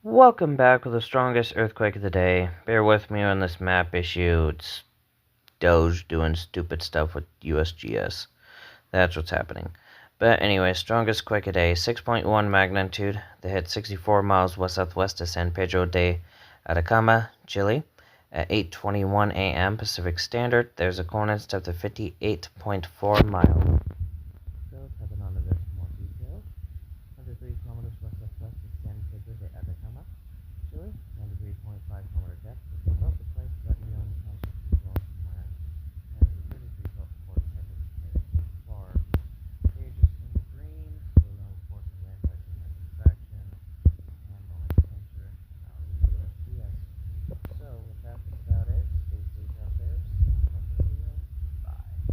Welcome back with the strongest earthquake of the day. Bear with me on this map issue. It's Doge doing stupid stuff with USGS. That's what's happening. But anyway, strongest quake of the day, 6.1 magnitude. They hit 64 miles west-southwest of San Pedro de Atacama, Chile, at 8:21 a.m. Pacific Standard. There's a coordinates depth of 58.4 miles. So, tapping on a bit more details. 103 kilometers west-southwest of San Pedro de Atacama, Chile, 93.5 kilometers